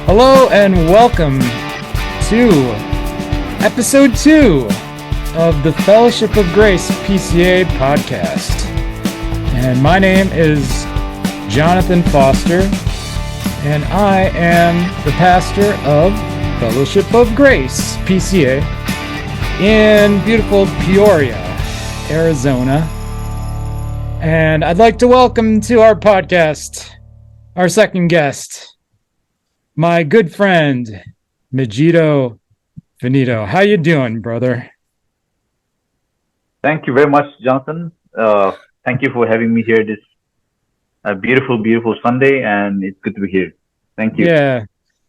Hello and welcome to episode 2 of the Fellowship of Grace PCA podcast. And my name is Jonathan Foster, and I am the pastor of Fellowship of Grace PCA in beautiful Peoria, Arizona. And I'd like to welcome to our podcast our second guest, my good friend, Mijito Vinito. How you doing, brother? Thank you very much, Jonathan. Thank you for having me here this beautiful Sunday, and it's good to be here. Thank you. Yeah.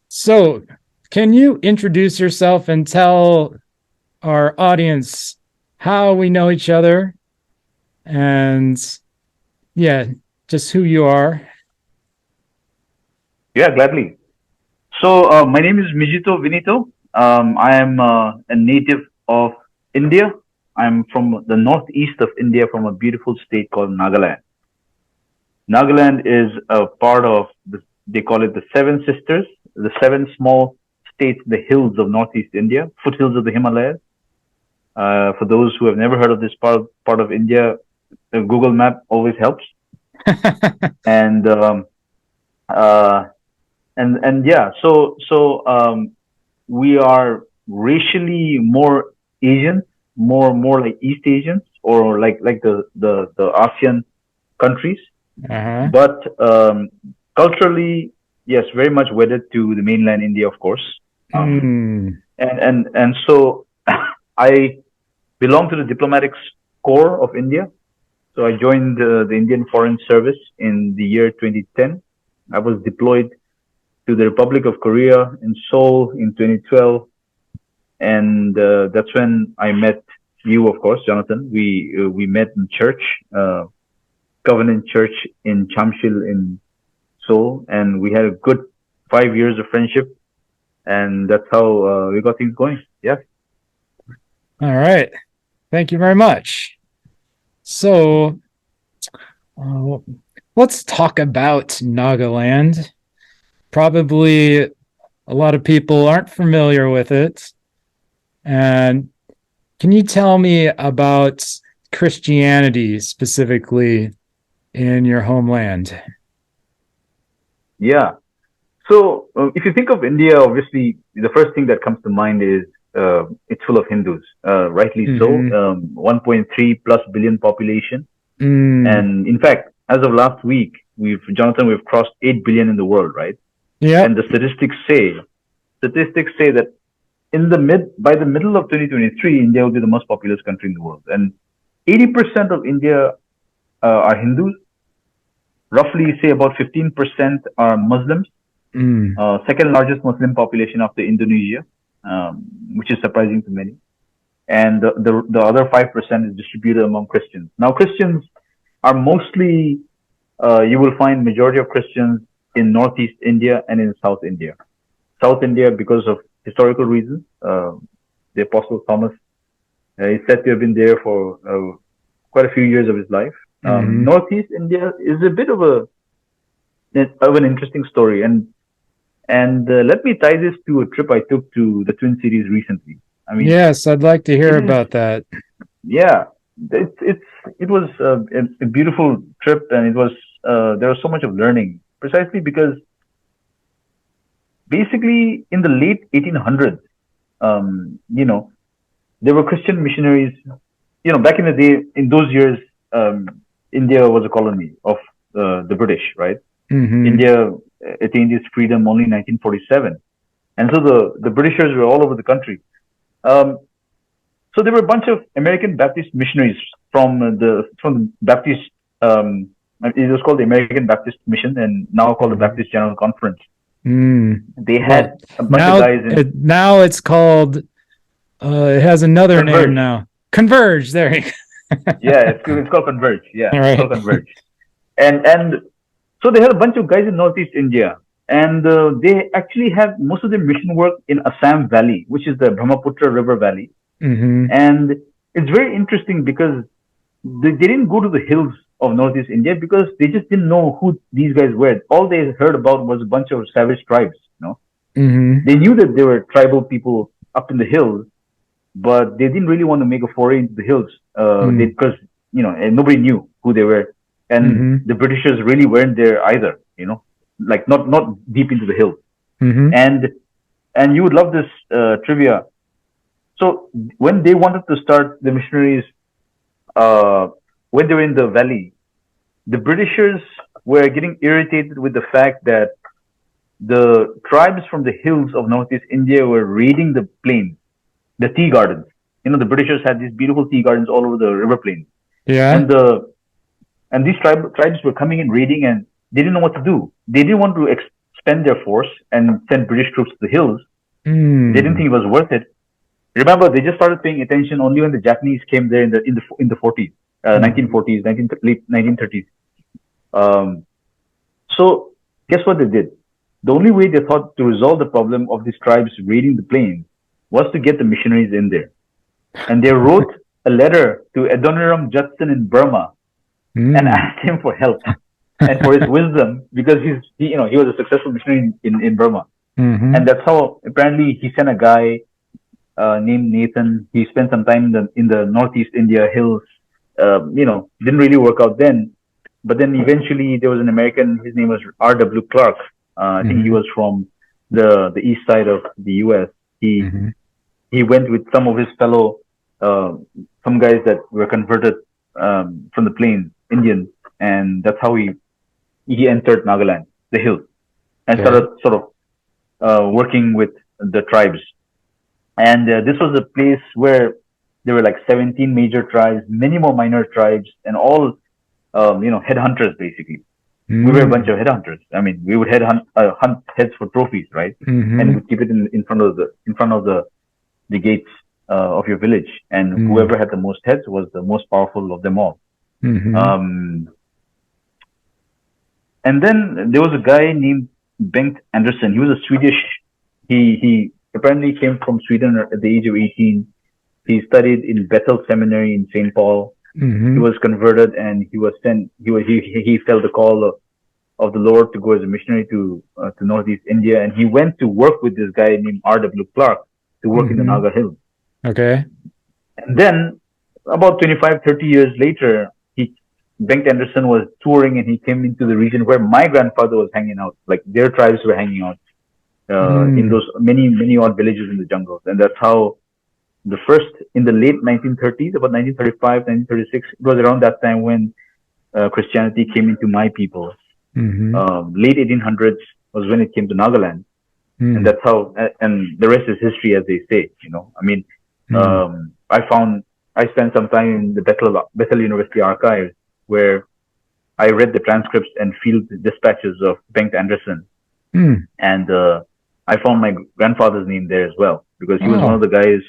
So, can you introduce yourself and tell our audience how we know each other and, just who you are? Yeah, gladly. So, my name is Mijito Vinito. I am a native of India. I'm from the northeast of India, from a beautiful state called Nagaland. Nagaland is a part of, they call it the Seven Sisters, the seven small states, the hills of northeast India, foothills of the Himalayas. For those who have never heard of this part of India, the Google map always helps. And we are racially more Asian, more like East Asians, or like the ASEAN countries. Uh-huh. But culturally, yes, very much wedded to the mainland India, of course. And so I belong to the diplomatic corps of India. So I joined the Indian Foreign Service in the year 2010. I was deployed to the Republic of Korea in Seoul in 2012. And that's when I met you, of course, Jonathan. We met in church, Covenant Church in Chamshil in Seoul, and we had a good 5 years of friendship, and that's how we got things going. Yeah. All right. Thank you very much. So, let's talk about Nagaland. Probably a lot of people aren't familiar with it. And can you tell me about Christianity specifically in your homeland? Yeah. So if you think of India, obviously the first thing that comes to mind is it's full of Hindus, rightly so. 1.3 plus billion population. And in fact, as of last week, we've crossed 8 billion in the world, right? Yeah. And the statistics say that by the middle of 2023, India will be the most populous country in the world. And 80% of India are Hindus. Roughly, say about 15% are Muslims. Second largest Muslim population after Indonesia, which is surprising to many. And the other 5% is distributed among Christians. Now, Christians are mostly, you will find majority of Christians in Northeast India and in South India. South India, because of historical reasons, the Apostle Thomas is said to have been there for quite a few years of his life. Northeast India is a bit of an interesting story, and let me tie this to a trip I took to the Twin Cities recently. I mean, yes, I'd like to hear about that. Yeah, it was a beautiful trip, and it was there was so much of learning, precisely because basically in the late 1800s, there were Christian missionaries. Back in the day, in those years, India was a colony of the British, right? India attained its freedom only in 1947, and so the Britishers were all over the country. So there were a bunch of American Baptist missionaries from the Baptist. It was called the American Baptist Mission, and now called the Baptist General Conference. They had a bunch of guys. Now it's called. It has another name now. Converge. There you go. Yeah, it's called Converge. Yeah, right. It's called Converge. And so they had a bunch of guys in Northeast India, and they actually have most of their mission work in Assam Valley, which is the Brahmaputra River Valley. And it's very interesting because they didn't go to the hills of Northeast India because they just didn't know who these guys were. All they heard about was a bunch of savage tribes, Mm-hmm. They knew that there were tribal people up in the hills, but they didn't really want to make a foray into the hills. Because and nobody knew who they were, and Mm-hmm. the Britishers really weren't there either. Like not deep into the hills. Mm-hmm. And you would love this trivia. So when they wanted to start the missionaries, uh, when they were in the valley, the Britishers were getting irritated with the fact that the tribes from the hills of northeast India were raiding the plains, the tea gardens. The Britishers had these beautiful tea gardens all over the river plains, Yeah. and these tribes were coming in raiding, and they didn't know what to do. They didn't want to expend their force and send British troops to the hills. They didn't Mm. think it was worth it. Remember, they just started paying attention only when the Japanese came there in the 40s, Mm. 1940s, late 1930s. Um, so guess what they did? The only way they thought to resolve the problem of these tribes raiding the plains was to get the missionaries in there. And they wrote a letter to Adoniram Judson in Burma and Mm. asked him for help and for his wisdom because he was a successful missionary in Burma. Mm-hmm. And that's how apparently he sent a guy named Nathan. He spent some time in the northeast India hills. Didn't really work out then. But then eventually there was an American. His name was R.W. Clark. I think he Mm-hmm. was from the east side of the U.S. He Mm-hmm. he went with some of his fellow uh, some guys that were converted from the plains, Indians, and that's how he entered Nagaland, the hills, and Okay. started sort of working with the tribes. And this was a place where there were like 17 major tribes, many more minor tribes, and all headhunters basically. We were a bunch Mm. of headhunters. I mean, we would hunt heads for trophies, right? And Mm-hmm. we'd keep it in front of the gates of your village, and Mm. whoever had the most heads was the most powerful of them all. Mm-hmm. Um, and then there was a guy named Bengt Anderson. He was a Swedish. He apparently came from Sweden at the age of 18. He studied in Bethel Seminary in St. Paul. He Mm-hmm. was converted, and he was sent. He felt the call of the Lord to go as a missionary to Northeast India, and he went to work with this guy named R.W. Clark to work in the Mm-hmm. Naga Hills. Okay. And then, about 25, 30 years later, Bengt Anderson was touring, and he came into the region where my grandfather was hanging out. Like their tribes were hanging out in Mm. those many, many odd villages in the jungles, and that's how the first in the late 1930s, about 1935, 1936. It was around that time when Christianity came into my people. Mm-hmm. Late 1800s was when it came to Nagaland, and Mm. that's how. And the rest is history, as they say. I mean, Mm. I spent some time in the Bethel University archives where I read the transcripts and field dispatches of Bengt Anderson, Mm. and I found my grandfather's name there as well because he was one of Oh. the guys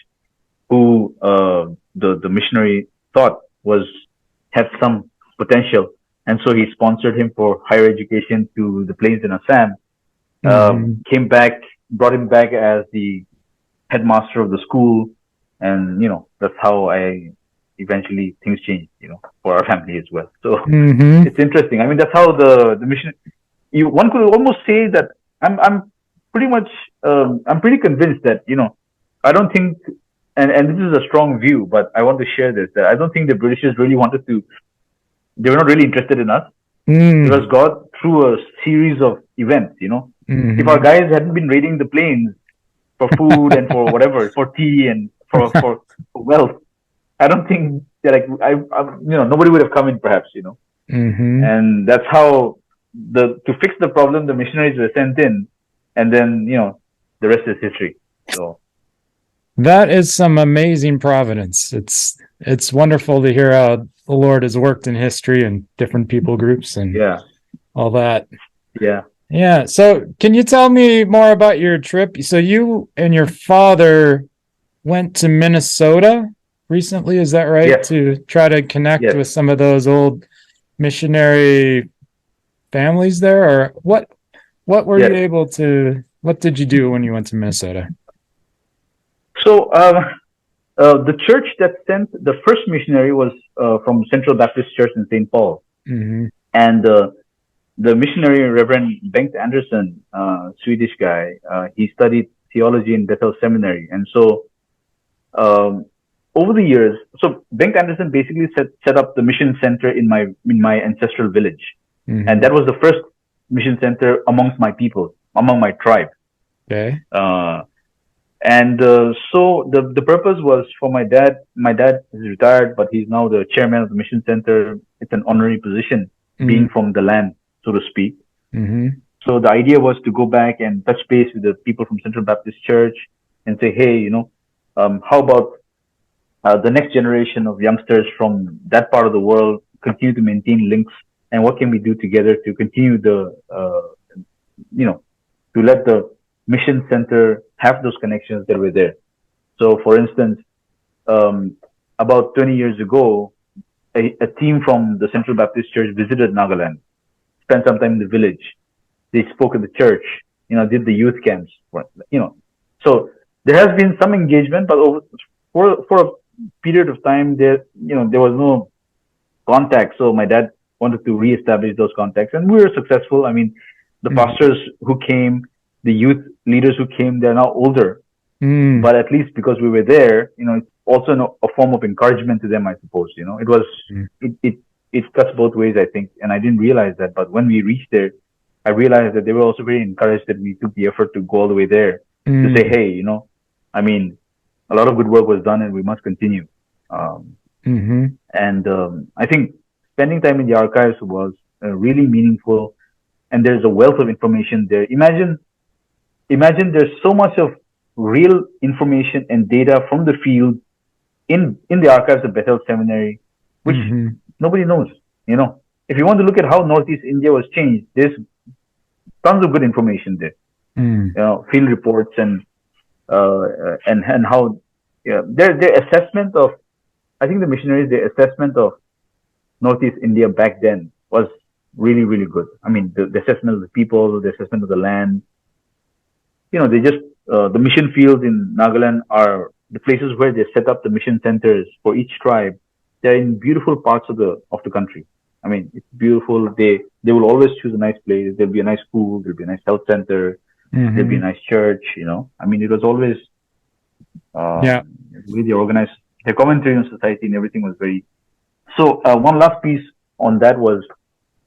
who the missionary thought was had some potential, and so he sponsored him for higher education to the plains in Assam. Mm-hmm. Came back, brought him back as the headmaster of the school, and that's how I eventually things changed, for our family as well. So Mm-hmm. it's interesting. I mean, that's how the mission. One could almost say that I'm pretty much I'm pretty convinced that I don't think, and this is a strong view, but I want to share this, that I don't think the Britishers really wanted to. They were not really interested in us. It was Mm. God through a series of events. If our Mm-hmm. guys hadn't been raiding the plains for food and for whatever, for tea and for wealth, I don't think that nobody would have come in, perhaps. Mm-hmm. And that's how to fix the problem, the missionaries were sent in, and then the rest is history. So That is some amazing providence. It's wonderful to hear how the Lord has worked in history and different people groups and yeah, all that. yeah, Yeah. So can you tell me more about your trip? So you and your father went to Minnesota recently, is that right? yes, To try to connect yes. with some of those old missionary families there, or what were you Yes. able to what did you do when you went to Minnesota? So the church that sent the first missionary was from Central Baptist Church in St. Paul, Mm-hmm. and the missionary Reverend Bengt Anderson, Swedish guy, he studied theology in Bethel Seminary, and so um, over the years, so Bengt Anderson basically set up the mission center in my ancestral village, and Mm-hmm. that was the first mission center amongst my people, among my tribe. Okay. And so the purpose was for my dad. My dad is retired, but he's now the chairman of the mission center. It's an honorary position, being from the land, so to speak. Mm-hmm. So the idea was to go back and touch base with the people from Central Baptist Church and say, hey, how about the next generation of youngsters from that part of the world continue to maintain links, and what can we do together to continue you know, to let the mission center have those connections that were there. So, for instance, um, about 20 years ago, a team from the Central Baptist Church visited Nagaland, spent some time in the village. They spoke at the church, did the youth camps, So there has been some engagement, but for a period of time, there was no contact. So my dad wanted to reestablish those contacts, and we were successful. I mean, the pastors who came, the youth leaders who came, they're now older, Mm-hmm. but at least because we were there, it's also a form of encouragement to them, I suppose. It cuts both ways, I think, and I didn't realize that. But when we reached there, I realized that they were also very encouraged that we took the effort to go all the way there to say, hey, I mean, a lot of good work was done, and we must continue. Mm-hmm. And I think spending time in the archives was really meaningful, and there's a wealth of information there. Imagine there's so much of real information and data from the field in the archives of Bethel Seminary, which Mm-hmm. nobody knows. If you want to look at how Northeast India was changed, there's tons of good information there. Field reports and how their assessment of, I think the missionaries, their assessment of Northeast India back then was really, really good. I mean, the assessment of the people, the assessment of the land. They just the mission fields in Nagaland are the places where they set up the mission centers for each tribe. They're in beautiful parts of the country. I mean, it's beautiful. They will always choose a nice place. There'll be a nice school. There'll be a nice health center. There'll be a nice church. I mean, it was always Yeah. really organized. The commentary on society and everything was very. So one last piece on that was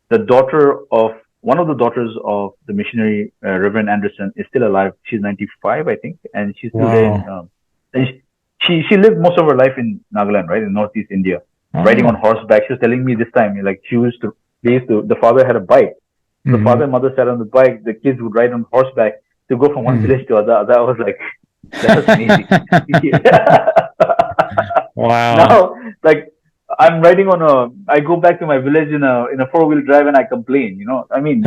the daughter of one of the daughters of the missionary Reverend Anderson is still alive. She's 95, I think, and she's still there. Wow. And she lived most of her life in Nagaland, right, in Northeast India, riding on Oh. horseback. She was telling me this time, like the father had a bike. The father and mother sat on the bike. The kids would ride on horseback to go from one village to other. That was like, that was amazing. Wow. Now, like, I'm riding I go back to my village in a 4-wheel drive and I complain. I mean,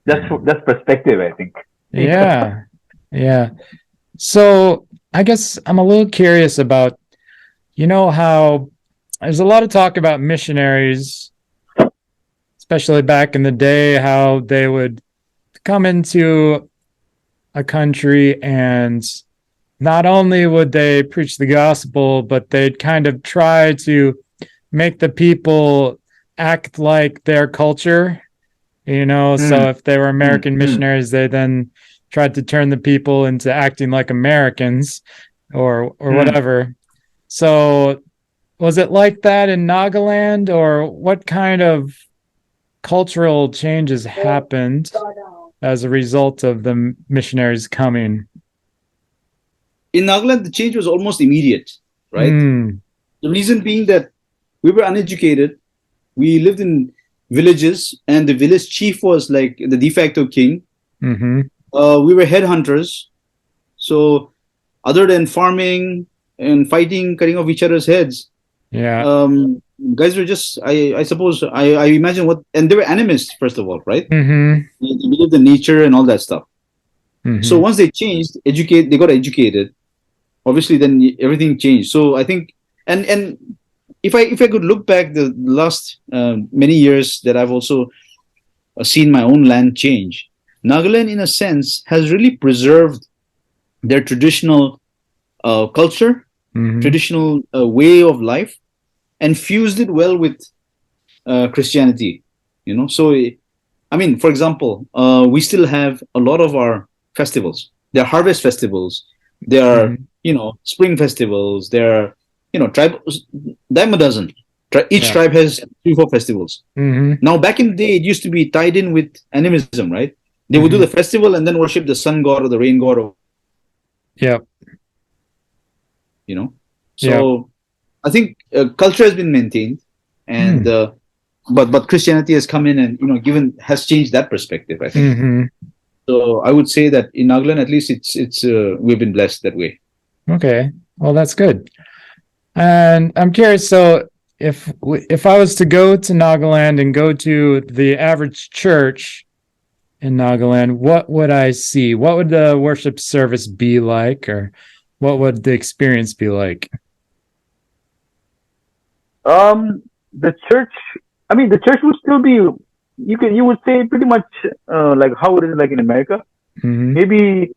that's perspective, I think. Yeah. Yeah. So I guess I'm a little curious about, how there's a lot of talk about missionaries, especially back in the day, how they would come into a country and not only would they preach the gospel, but they'd kind of try to make the people act like their culture, so if they were American missionaries, they then tried to turn the people into acting like Americans or whatever. So was it like that in Nagaland, or what kind of cultural changes happened as a result of the missionaries coming? In Nagaland, the change was almost immediate, right? The reason being that we were uneducated. We lived in villages, and the village chief was like the de facto king. We were headhunters. So other than farming and fighting, cutting off each other's heads, guys were just, I suppose, I imagine and they were animists, first of all, right? They believed in nature and all that stuff. So once they changed, they got educated. Obviously, then everything changed. So I think, and if I could look back the last many years that I've also seen my own land change, Nagaland, in a sense, has really preserved their traditional culture, traditional way of life, and fused it well with Christianity. So, I mean, for example, we still have a lot of our festivals. There are harvest festivals. There are, spring festivals. There are, tribes, dime a dozen. Each tribe has 3-4 festivals. Now, back in the day, it used to be tied in with animism, right? They would do the festival and then worship the sun god or the rain god. So I think culture has been maintained, and but Christianity has come in and has changed that perspective, I think. So I would say that in Nagaland, at least it's we've been blessed that way. Okay, well, that's good. And I'm curious, so if I was to go to Nagaland and go to the average church in Nagaland, what would I see? What would the worship service be like, or what would the experience be like? The church would still be, you would say pretty much like how it is like in America. Maybe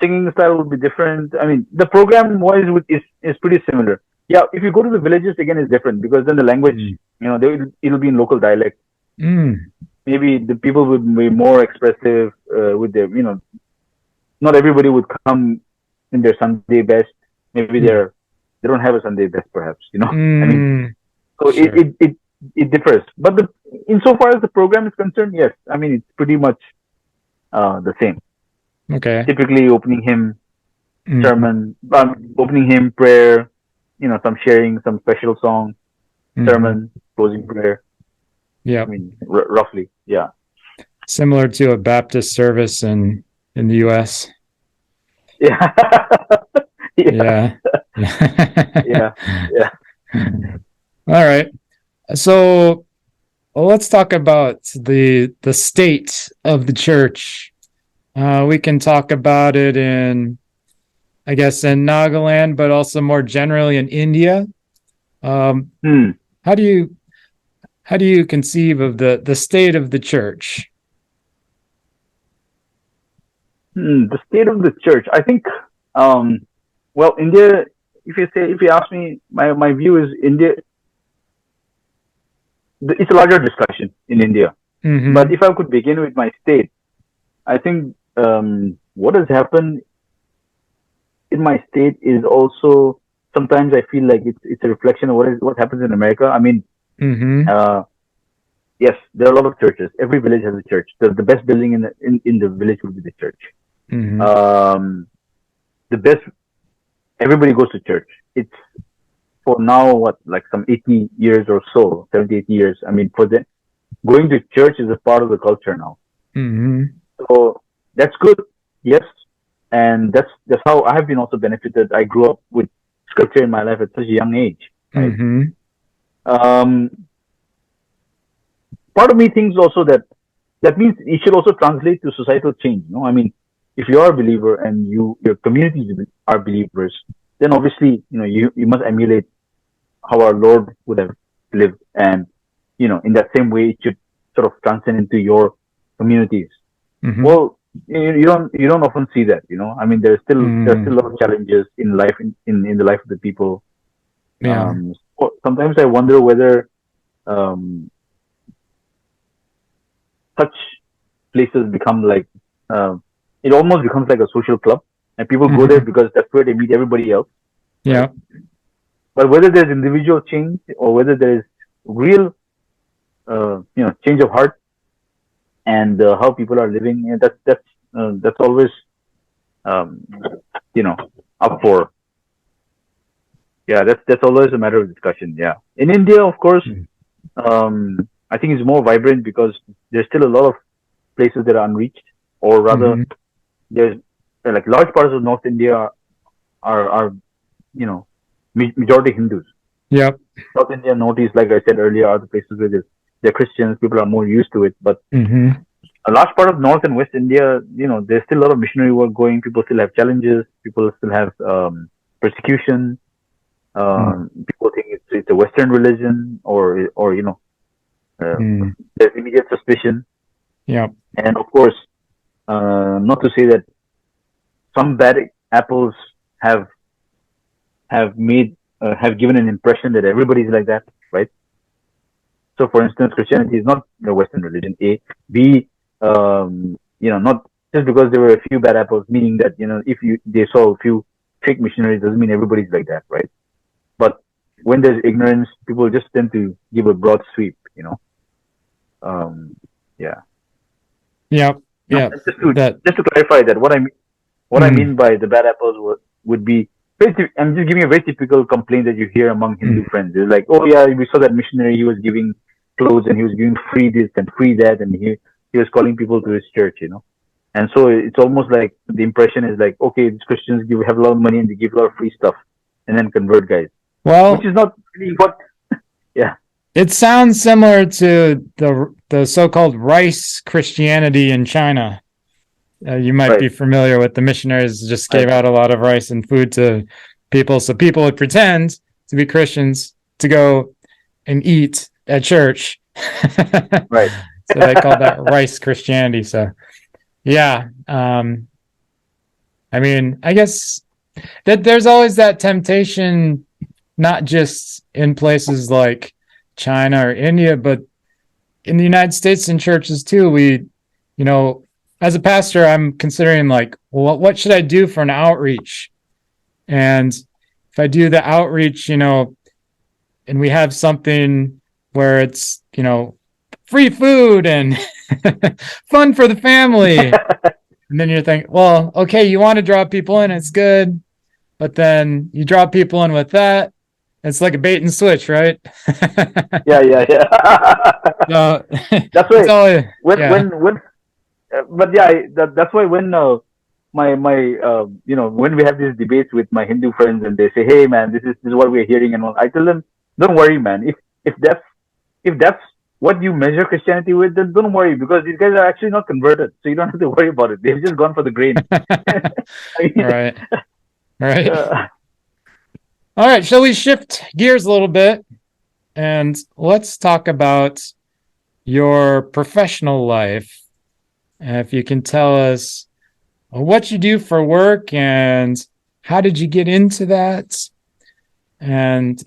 singing style would be different. I mean, the program wise is pretty similar. Yeah, if you go to the villages again, it's different because then the language, it'll be in local dialect. Maybe the people would be more expressive with their, not everybody would come in their Sunday best. Maybe they don't have a Sunday best, perhaps. I mean, so sure. it differs. But insofar as the program is concerned, yes, I mean it's pretty much the same. Okay. Typically, opening hymn, sermon, opening hymn, prayer, some sharing, some special song, sermon, closing prayer. Yeah. I mean, roughly, yeah. Similar to a Baptist service in the U.S. Yeah. Yeah. Yeah. All right. So let's talk about the state of the church. We can talk about it in Nagaland, but also more generally in India. How do you conceive of the state of the church? The state of the church, I think. Well, India. If you ask me, my view is India. It's a larger discussion in India. But if I could begin with my state, I think what has happened in my state is also sometimes I feel like it's a reflection of what happens in America. I mean, yes, there are a lot of churches. Every village has a church. The best building in the village would be the church. The best. Everybody goes to church. It's for now like some 80 years or so, 70, 80 years. I mean, going to church is a part of the culture now. So that's good, yes, and that's how I have been also benefited. I grew up with scripture in my life at such a young age. Right? Part of me thinks also that means it should also translate to societal change. I mean, if you are a believer and your communities are believers, then obviously you must emulate how our Lord would have lived, and in that same way it should sort of transcend into your communities. Well, you don't often see that. I mean, there's still a lot of challenges in life in the life of the people. Yeah. Sometimes I wonder whether such places become like it almost becomes like a social club, and people go there because that's where they meet everybody else. Yeah. Right? But whether there's individual change or whether there is real, change of heart and how people are living, that's always, up for. Yeah, that's always a matter of discussion. Yeah, in India, of course, I think it's more vibrant because there's still a lot of places that are unreached, or rather, there's like large parts of North India are majority Hindus. Yep. South India, Northeast, like I said earlier, are the places where they're Christians. People are more used to it. But a large part of North and West India, there's still a lot of missionary work going. People still have challenges. People still have persecution. People think it's a Western religion, or there's immediate suspicion. Yeah. And of course, not to say that some bad apples have given an impression that everybody's like that, right? So, for instance, Christianity is not the Western religion. A, B, not just because there were a few bad apples, meaning that if they saw a few fake missionaries, doesn't mean everybody's like that, right? But when there's ignorance, people just tend to give a broad sweep, Yeah. Yep. Yeah. Just to clarify that, what I mean by the bad apples would be I'm just giving a very typical complaint that you hear among Hindu friends. It's like, oh yeah, we saw that missionary. He was giving clothes and he was giving free this and free that, and he was calling people to his church, And so it's almost like the impression is like, okay, these Christians have a lot of money and they give a lot of free stuff, and then convert guys. Well, which is not really what. Yeah. It sounds similar to the so-called rice Christianity in China. You might be familiar with the missionaries just gave out a lot of rice and food to people, so people would pretend to be Christians to go and eat at church. Right. So they call that rice Christianity. So, yeah. I mean, I guess that there's always that temptation, not just in places like China or India, but in the United States in churches too. We, as a pastor, I'm considering like, well, what should I do for an outreach? And if I do the outreach, and we have something where it's, free food and fun for the family. And then you're thinking, well, okay, you want to draw people in, it's good. But then you draw people in with that. It's like a bait and switch, right? Yeah. So, that's why that's why when when we have these debates with my Hindu friends and they say, hey man, this is what we're hearing, and all, I tell them, don't worry, man. If that's what you measure Christianity with, then don't worry, because these guys are actually not converted, so you don't have to worry about it. They've just gone for the grain. Right. All right, shall we shift gears a little bit and let's talk about your professional life. If you can tell us what you do for work and how did you get into that, and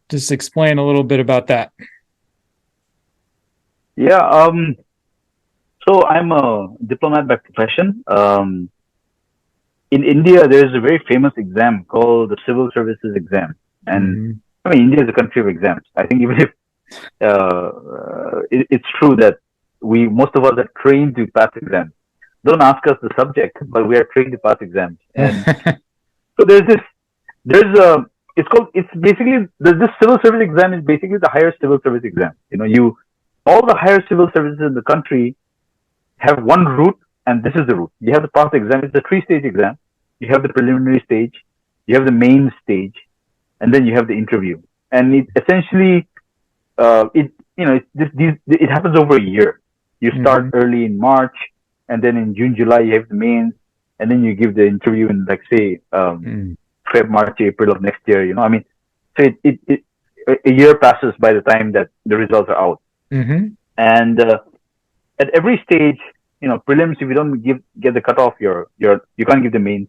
just explain a little bit about that. Yeah. So I'm a diplomat by profession. In India, there is a very famous exam called the Civil Services Exam, and I mean, India is a country of exams. I think even if it's true that most of us are trained to pass exams. Don't ask us the subject, but we are trained to pass exams. And so this civil service exam is basically the higher civil service exam. All the higher civil services in the country have one route, and this is the route. You have to pass the exam. It's a 3-stage exam. You have the preliminary stage, you have the main stage, and then you have the interview. And it essentially, it happens over a year. You start early in March, and then in June, July, you have the mains, and then you give the interview in, like, say, Feb, March, April of next year. So a year passes by the time that the results are out. And at every stage, prelims, if you don't get the cutoff, you can't give the mains.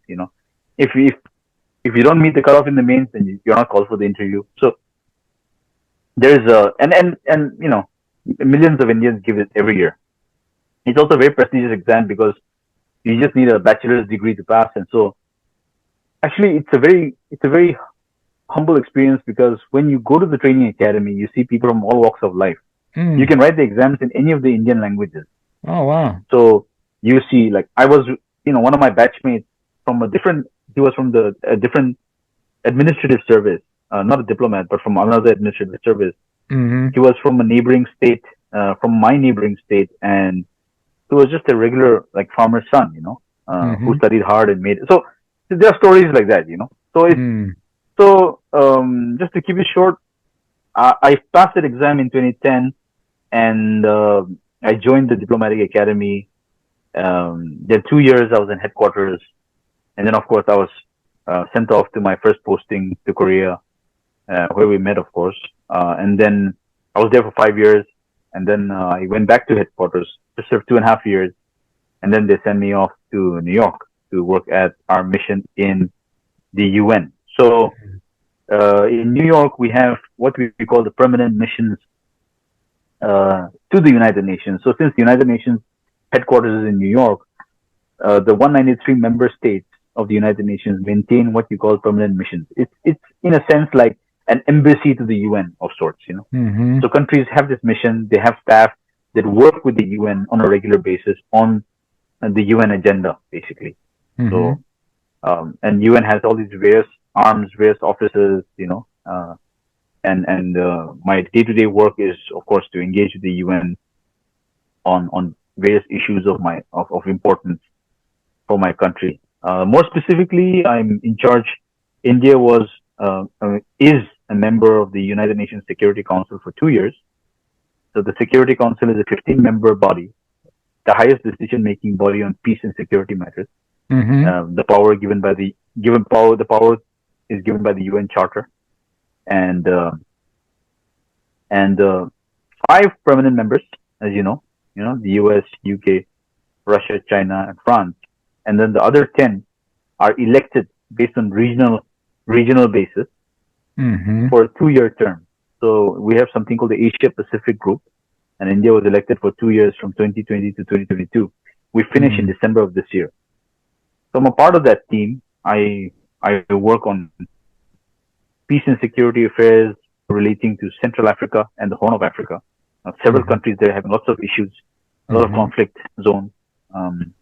If you don't meet the cutoff in the mains, then you're not called for the interview. So there's millions of Indians give it every year. It's also a very prestigious exam because you just need a bachelor's degree to pass. And so actually it's a very humble experience, because when you go to the training academy, you see people from all walks of life. You can write the exams in any of the Indian languages. Oh, wow. So you see, like, I was, one of my batchmates he was from a different administrative service, not a diplomat, but from another administrative service. He was from a neighboring state, from my neighboring state, and he was just a regular, like, farmer's son, who studied hard and made it. So there are stories like that, So just to keep it short, I passed that exam in 2010, and I joined the diplomatic academy. Then 2 years I was in headquarters, and then of course I was sent off to my first posting to Korea, where we met, of course. And then I was there for 5 years, and then I went back to headquarters to serve 2.5 years, and then they sent me off to New York to work at our mission in the UN. So in New York we have what we call the permanent missions to the United Nations. So since the United Nations headquarters is in New York, the 193 member states of the United Nations maintain what you call permanent missions. It's in a sense like an embassy to the UN of sorts, you know. Mm-hmm. So countries have this mission. They have staff that work with the UN on a regular basis on the UN agenda, basically. Mm-hmm. So, and UN has all these various arms, various offices, you know. And my day-to-day work is, of course, to engage with the UN on various issues of importance for my country. More specifically, I'm in charge. India is a member of the United Nations Security Council for 2 years. So the Security Council is a 15-member body, the highest decision-making body on peace and security matters. Mm-hmm. The power is given by the UN Charter, and 5 permanent members, as you know, the US, UK, Russia, China, and France, and then the other 10 are elected based on regional basis Mm-hmm. for a 2-year term. So we have something called the Asia Pacific Group, and India was elected for 2 years from 2020 to 2022. We finish in December of this year. So I'm a part of that team. I work on peace and security affairs relating to Central Africa and the Horn of Africa. Several countries there having lots of issues, a lot of conflict zones. And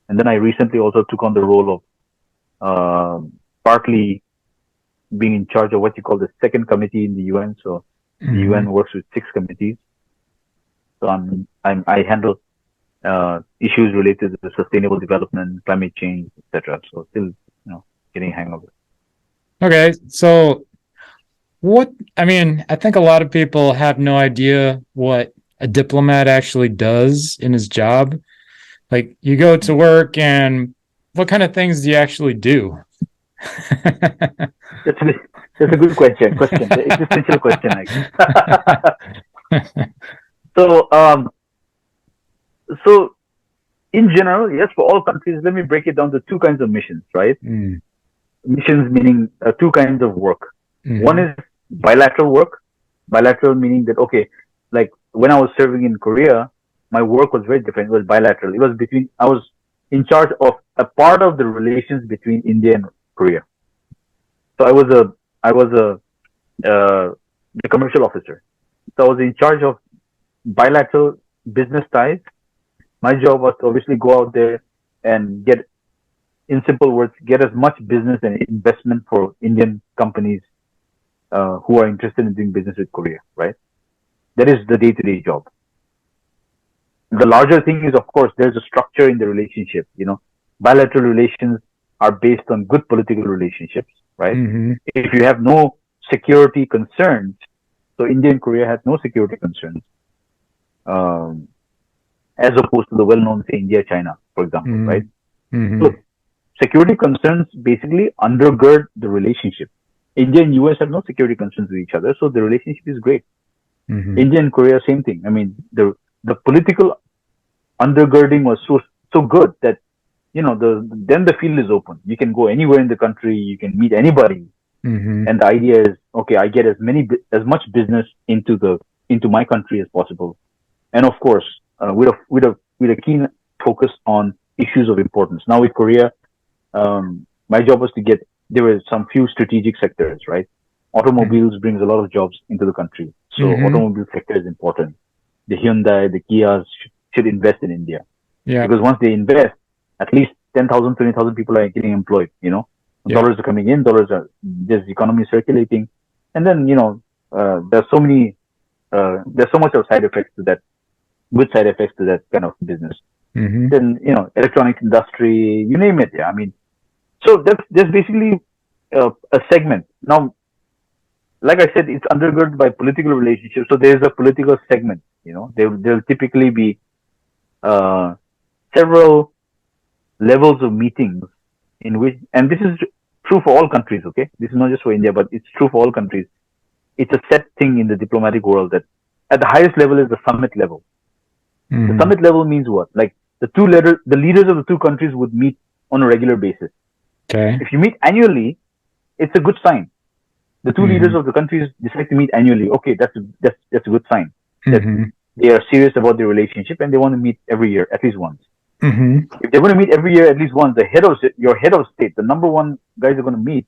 then I recently also took on the role of partly being in charge of what you call the second committee in the UN. So the UN works with 6 committees. So I handle issues related to sustainable development, climate change, etc. So still, getting a hang of it. Okay, so I think a lot of people have no idea what a diplomat actually does in his job. Like, you go to work, and what kind of things do you actually do? That's a good question. The existential question, actually. So in general, yes, for all countries, let me break it down to 2 kinds of missions, right? Missions meaning 2 kinds of work. One is bilateral work. Bilateral meaning that, okay, like when I was serving in Korea, my work was very different. It was bilateral. I was in charge of a part of the relations between India and Korea. So I was the commercial officer. So I was in charge of bilateral business ties. My job was to obviously go out there and get, in simple words, get as much business and investment for Indian companies who are interested in doing business with Korea, right? That is the day-to-day job. The larger thing is, of course, there's a structure in the relationship. Bilateral relations are based on good political relationships, right? If you have no security concerns, so India and Korea has no security concerns, as opposed to the well-known, say, India-China, for example, right? So security concerns basically undergird the relationship. India and US have no security concerns with each other, so the relationship is great. India and Korea, same thing. I mean, the political undergirding was so good that then the field is open. You can go anywhere in the country, you can meet anybody, and the idea is, okay, I get as much business into my country as possible, and of course, with a keen focus on issues of importance. Now with Korea, my job was there were some few strategic sectors, right? Automobiles brings a lot of jobs into the country, so automobile sector is important. The Hyundai, the Kias should invest in India, because once they invest, at least 10,000, 20,000 people are getting employed. Dollars are coming in, there's economy circulating, and then there's so much of side effects to that, good side effects to that kind of business. Then electronics industry, you name it. Yeah, I mean, so there's basically a segment. Now, like I said, it's undergirded by political relationships. So there's a political segment. There'll typically be several levels of meetings in which, and this is true for all countries, okay? This is not just for India, but it's true for all countries. It's a set thing in the diplomatic world that at the highest level is the summit level. The summit level means what? Like the leaders of the 2 countries would meet on a regular basis. Okay. If you meet annually, it's a good sign. The 2 leaders of the countries decide to meet annually. Okay, that's a good sign. that Mm-hmm. they are serious about their relationship and they want to meet every year at least once. Mm-hmm. If they're going to meet every year at least once, your head of state, the number one guys are going to meet,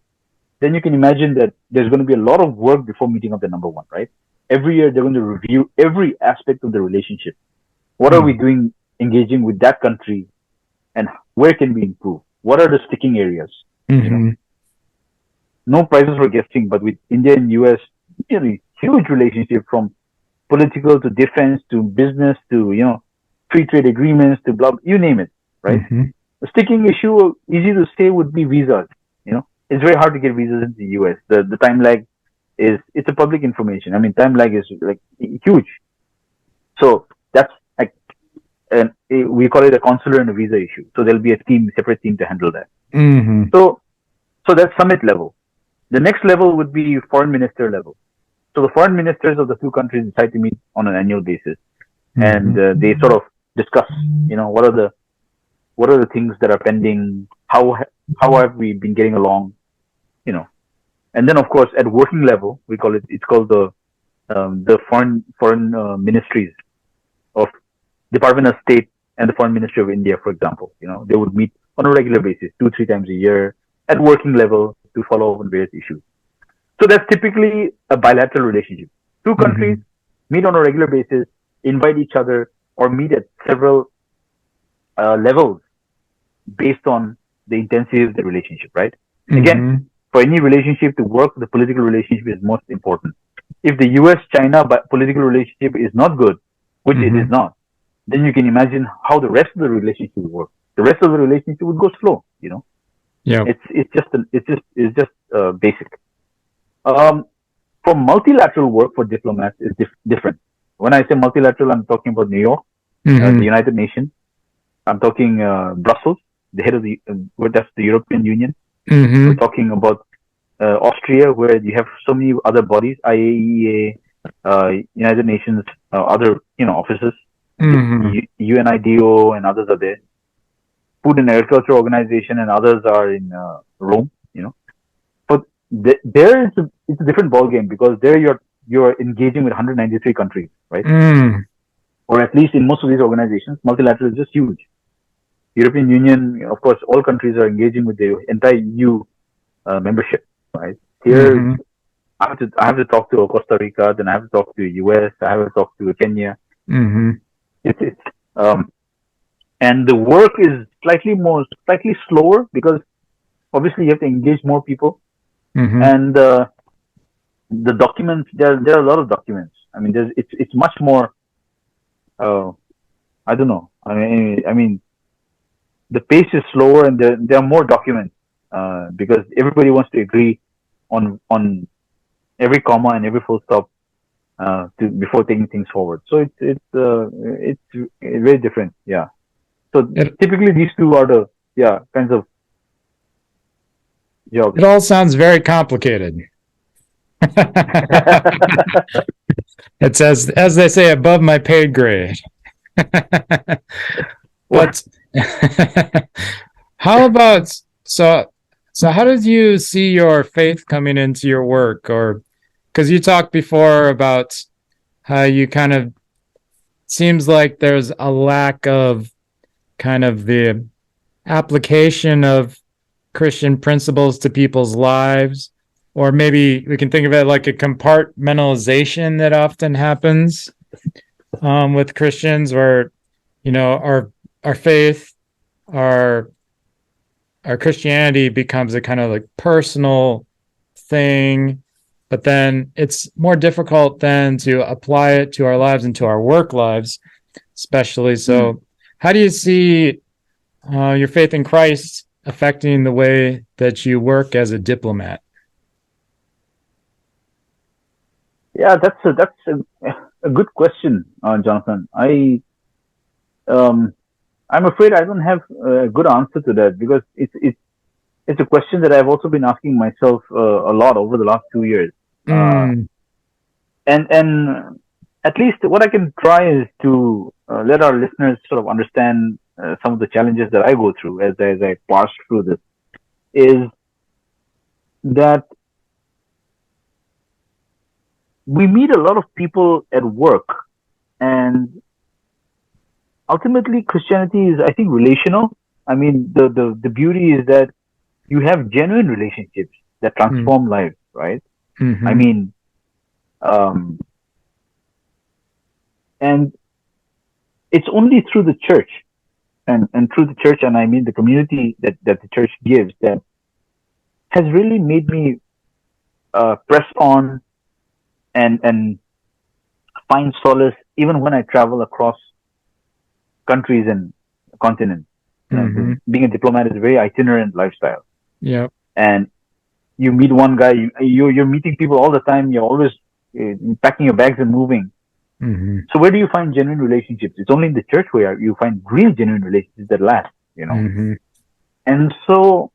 then you can imagine that there's going to be a lot of work before meeting up the number one, right? Every year they're going to review every aspect of the relationship. What are we doing engaging with that country, and where can we improve? What are the sticking areas? You know, Mm-hmm. no prizes for guessing, but with India and US, huge relationship from political to defense to business to free trade agreements to blah, you name it, right? Mm-hmm. A sticking issue, easy to say, would be visas. It's very hard to get visas in the US. The time lag it's a public information. I mean, time lag is like huge. So that's like, we call it a consular and a visa issue. So there'll be a separate team to handle that. Mm-hmm. So that's summit level. The next level would be foreign minister level. So the foreign ministers of the two countries decide to meet on an annual basis, and they sort of discuss, what are the things that are pending, how have we been getting along, and then of course at working level we call it's called the foreign ministries of Department of State and the Foreign Ministry of India, for example. They would meet on a regular basis, 2-3 times a year at working level to follow up on various issues. So that's typically a bilateral relationship. Two countries meet on a regular basis, invite each other, or meet at several levels based on the intensity of the relationship, right? Again, for any relationship to work, the political relationship is most important. If the US-China political relationship is not good, which it is not, then you can imagine how the rest of the relationship would work. The rest of the relationship would go slow. Yeah. It's just basic. For multilateral work for diplomats is different. When I say multilateral, I'm talking about New York, the United Nations. I'm talking Brussels, the head of that's the European Union. We're talking about Austria, where you have so many other bodies, IAEA, United Nations, other offices, UNIDO, and others are there. Food and Agriculture Organization and others are in Rome. But there it's a different ballgame, because there you're engaging with 193 countries, right? Or at least in most of these organizations, multilateral is just huge. European Union, of course, all countries are engaging with the entire EU membership, right? Here, I have to talk to Costa Rica, then I have to talk to US, I have to talk to Kenya. And the work is slightly slower, because obviously you have to engage more people, and the documents, there are a lot of documents. I mean, it's much more. I don't know. I mean, the pace is slower, and there are more documents because everybody wants to agree on every comma and every full stop before taking things forward. So it's very different. Yeah. So typically these two are the kinds of jobs. It all sounds very complicated. It's as they say, above my paid grade. But how about so how did you see your faith coming into your work? Or because you talked before about how you kind of seems like there's a lack of kind of the application of Christian principles to people's lives, or maybe we can think of it like a compartmentalization that often happens with Christians, where our faith, our Christianity becomes a kind of like personal thing, but then it's more difficult then to apply it to our lives and to our work lives, especially. So how do you see your faith in Christ affecting the way that you work as a diplomat? Yeah, that's a good question, Jonathan. I'm afraid I don't have a good answer to that, because it's a question that I've also been asking myself a lot over the last 2 years. And at least what I can try is to let our listeners sort of understand some of the challenges that I go through as I parse through this, is that we meet a lot of people at work And ultimately, Christianity is, I think, relational. I mean, the beauty is that you have genuine relationships that transform lives, right? I mean, um, and it's only through the church and through the church, and I mean the community that the church gives, that has really made me press on and find solace even when I travel across countries and continents. You know, being a diplomat is a very itinerant lifestyle. Yeah. And you meet one guy, you're meeting people all the time. You're always packing your bags and moving. So where do you find genuine relationships? It's only in the church where you find real genuine relationships that last. You know, and so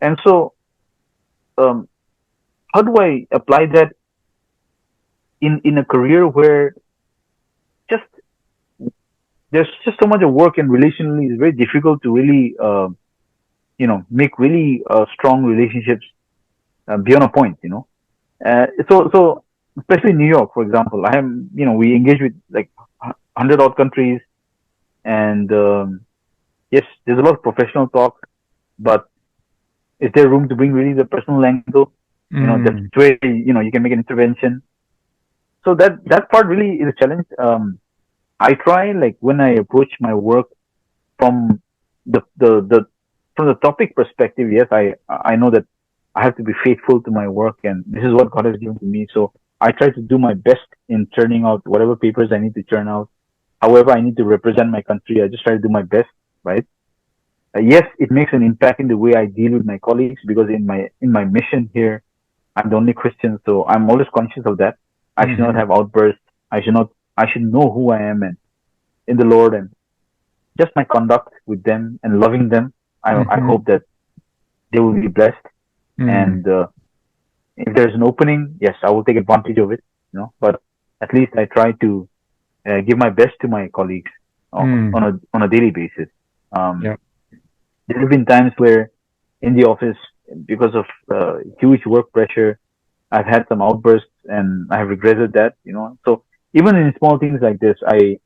and so, how do I apply that in a career where just there's just so much of work, and relationally it's very difficult to really make really strong relationships beyond a point. So especially in New York, for example, we engage with like 100 odd countries, and yes, there's a lot of professional talk, but is there room to bring really the personal angle? That's where you can make an intervention. So that part really is a challenge. I try, like, when I approach my work from the from the topic perspective. Yes, I know that I have to be faithful to my work, and this is what God has given to me. So I try to do my best in churning out whatever papers I need to churn out. However, I need to represent my country. I just try to do my best, right? Yes, it makes an impact in the way I deal with my colleagues, because in my mission here, I'm the only Christian, so I'm always conscious of that. I should not have outbursts. I should know who I am and in the Lord, and just my conduct with them and loving them. I hope that they will be blessed. And if there's an opening, yes, I will take advantage of it. But at least I try to give my best to my colleagues on a daily basis. There have been times where in the office, because of huge work pressure, I've had some outbursts, and I have regretted that. So even in small things like this, I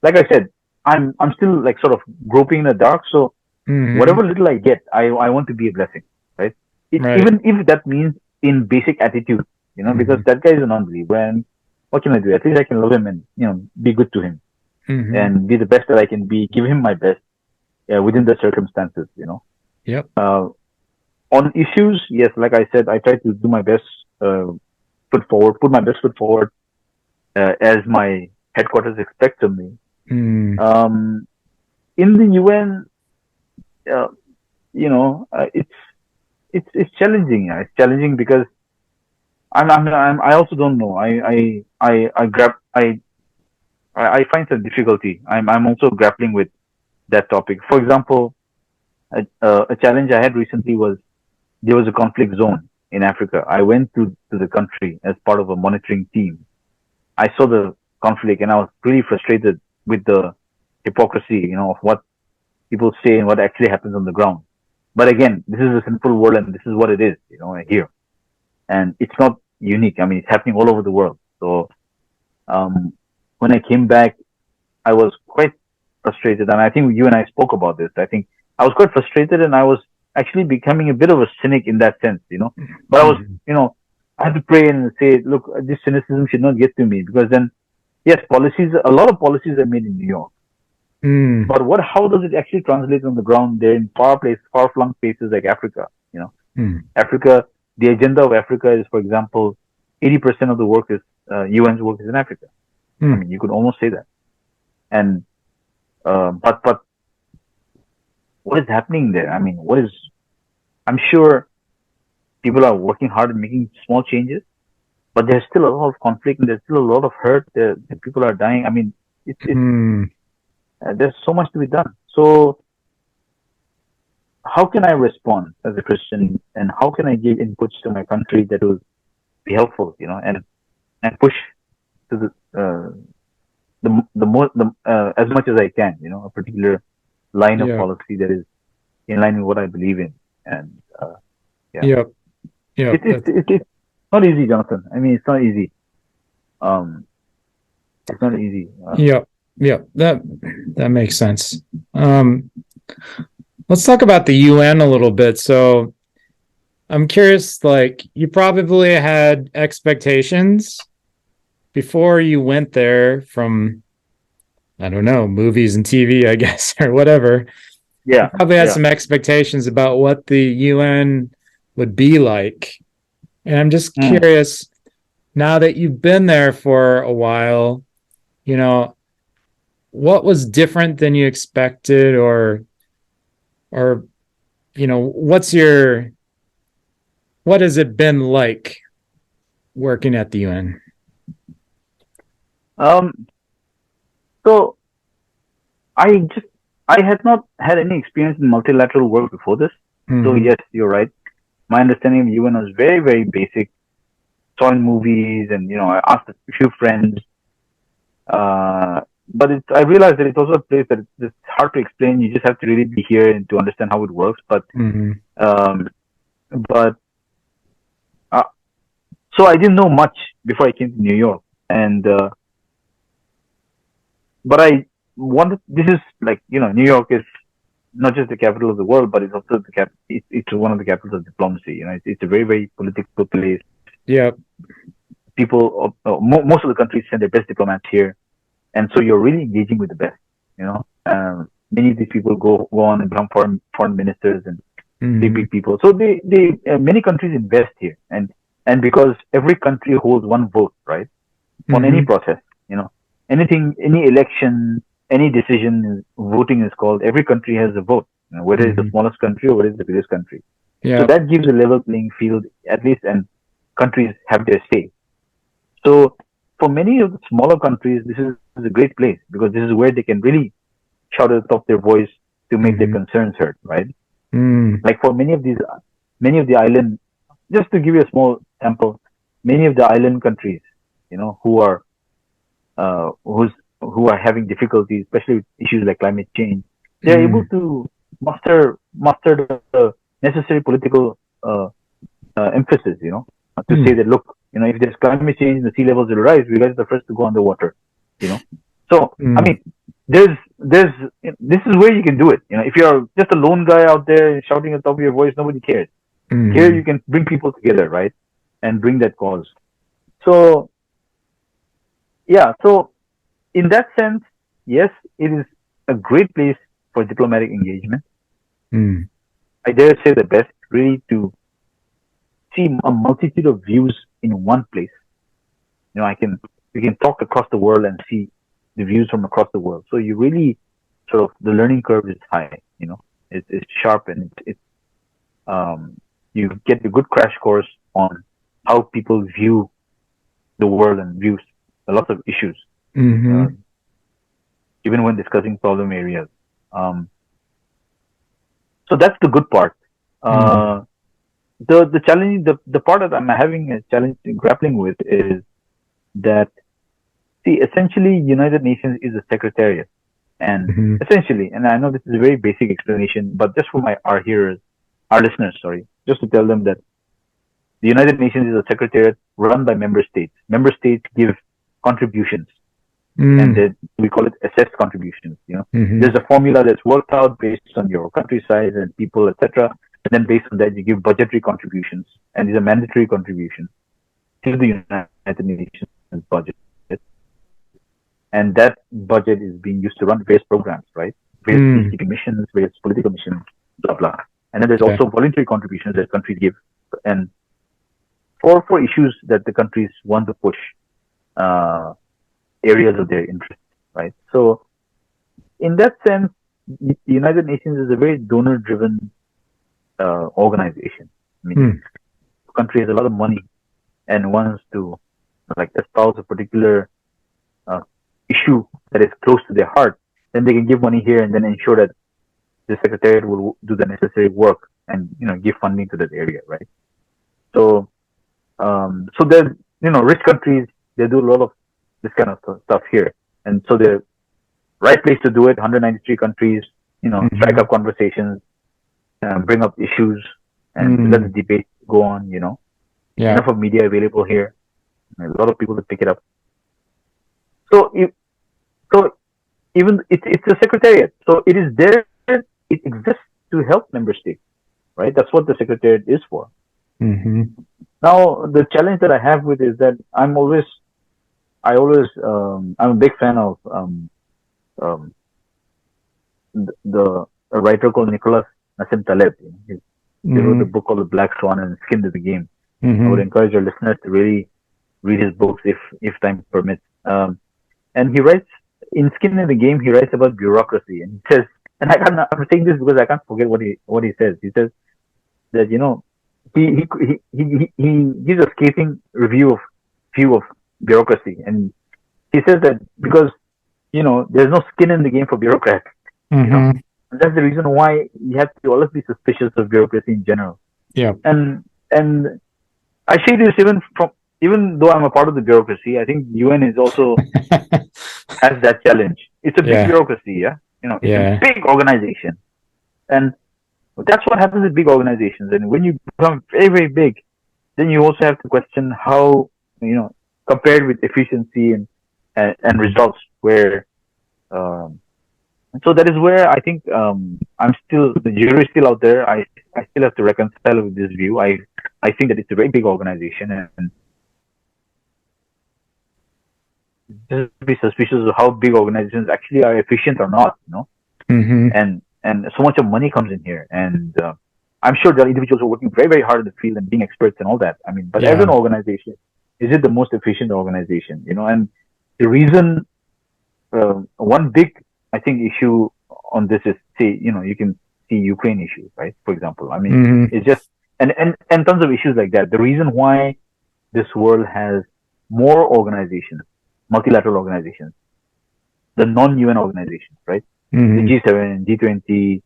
like I said, I'm still like sort of groping in the dark. So whatever little I get, I want to be a blessing, right? Even if that means in basic attitude, because that guy is a non-believer, and what can I do? At least I can love him and be good to him and be the best that I can be, give him my best within the circumstances. Yep. On issues, yes, like I said, I try to do my best, put my best foot forward as my headquarters expect of me. In the UN, it's challenging. It's challenging because I also don't know. I find some difficulty. I'm also grappling with that topic. For example, a challenge I had recently was there was a conflict zone in Africa. I went to the country as part of a monitoring team. I saw the conflict, and I was really frustrated with the hypocrisy, of what people say and what actually happens on the ground. But again, this is a sinful world, and this is what it is, here. And it's not unique. I mean, it's happening all over the world. So when I came back, I was quite frustrated. And I think you and I spoke about this. I think I was quite frustrated, and I was actually becoming a bit of a cynic in that sense, But I was, I had to pray and say, look, this cynicism should not get to me, because then, yes, a lot of policies are made in New York. But how does it actually translate on the ground there in far-flung places like Africa? Africa, the agenda of Africa is, for example, 80% of the work is UN's work is in Africa. I mean, you could almost say that. And but what is happening there? I mean, I'm sure people are working hard at making small changes, but there's still a lot of conflict, and there's still a lot of hurt. The people are dying. I mean, there's so much to be done. So how can I respond as a Christian, and how can I give inputs to my country that will be helpful, and push to as much as I can, a particular line of policy that is in line with what I believe in. And it's not easy, Jonathan. I mean, it's not easy. It's not easy. Yep. That makes sense. Let's talk about the UN a little bit. So I'm curious, like, you probably had expectations before you went there from, I don't know, movies and TV, I guess, or whatever. Yeah. You probably had some expectations about what the UN would be like. And I'm just curious, now that you've been there for a while, you know, what was different than you expected, or you know, what has it been like working at the UN? So I had not had any experience in multilateral work before this. So yes, you're right. My understanding of UN was very, very basic. Saw in movies, and I asked a few friends. But I realized that it's also a place that it's hard to explain. You just have to really be here and to understand how it works. But so I didn't know much before I came to New York, and but I wanted. This is like New York is not just the capital of the world, but it's also it's one of the capitals of diplomacy. It's a very, very political place. Yeah. People, most of the countries send their best diplomats here, and so you're really engaging with the best. Many of these people go on and become foreign ministers and big people. So they many countries invest here, and because every country holds one vote, right, on any process. Anything, any election, any decision, voting is called. Every country has a vote, whether it's the smallest country or whether it's the biggest country. Yeah. So that gives a level playing field, at least, and countries have their say. So for many of the smaller countries, this is a great place because this is where they can really shout at the top of their voice to make their concerns heard, right? Like for many of the island, just to give you a small sample, many of the island countries, who are having difficulties, especially with issues like climate change, they're able to muster the necessary political emphasis, to say that, look, if there's climate change and the sea levels will rise, we guys are the first to go underwater, So, I mean, this is where you can do it. If you're just a lone guy out there shouting at the top of your voice, nobody cares. Here you can bring people together, right? And bring that cause. So, yeah, so in that sense, yes, it is a great place for diplomatic engagement. I dare say the best, really, to see a multitude of views in one place. We can talk across the world and see the views from across the world. So you really sort of, the learning curve is high, it's sharp, and you get a good crash course on how people view the world and view a lot of issues, even when discussing problem areas. So that's the good part. The challenge, the part that I'm having a challenge grappling with is that, see, essentially, United Nations is a secretariat, and essentially, and I know this is a very basic explanation, but just for our listeners, just to tell them that the United Nations is a secretariat run by member states. Member states give contributions, and then we call it assessed contributions. There's a formula that's worked out based on your country size and people, etc. And then based on that, you give budgetary contributions, and these are mandatory contributions to the United Nations budget. And that budget is being used to run various programs, right? Various peacekeeping missions, various political missions, blah, blah. And then there's also voluntary contributions that countries give. And for issues that the countries want to push, areas of their interest, right? So in that sense, the United Nations is a very donor-driven organization. I mean, the country has a lot of money and wants to espouse a particular issue that is close to their heart, then they can give money here and then ensure that the secretariat will do the necessary work and give funding to that area, right? So there's rich countries, they do a lot of this kind of stuff here, and so the right place to do it. 193 countries, strike up conversations, bring up issues, and let the debate go on. Enough of media available here, a lot of people to pick it up. So, even it's a secretariat. So it is there. It exists to help member states, right? That's what the secretariat is for. Mm-hmm. Now, the challenge that I have with is that I'm a big fan of um, a writer called Nicholas Nassim Taleb. He wrote a book called The Black Swan and Skin to the Game. I would encourage your listeners to really read his books if time permits. And he writes in Skin in the Game. He writes about bureaucracy, and he says, and I'm saying this because I can't forget what he says. He says that he gives a scathing view of bureaucracy, and he says that because there's no skin in the game for bureaucrats. And that's the reason why you have to always be suspicious of bureaucracy in general. Yeah. And I say this even though I'm a part of the bureaucracy, I think UN is also has that challenge. It's a big bureaucracy, yeah. It's a big organization, and that's what happens with big organizations. And when you become very, very big, then you also have to question how compared with efficiency and results. Where so that is where I think the jury is still out there. I still have to reconcile with this view. I think that it's a very big organization, and just be suspicious of how big organizations actually are efficient or not. And so much of money comes in here, and I'm sure there are individuals who are working very, very hard in the field and being experts and all that. I mean, but as an organization, is it the most efficient organization? And the reason, one big, I think, issue on this is, say, you can see Ukraine issues, right? For example, I mean, it's just, and tons of issues like that. The reason why this world has more organizations, multilateral organizations, the non-UN organizations, right? The G7, G20,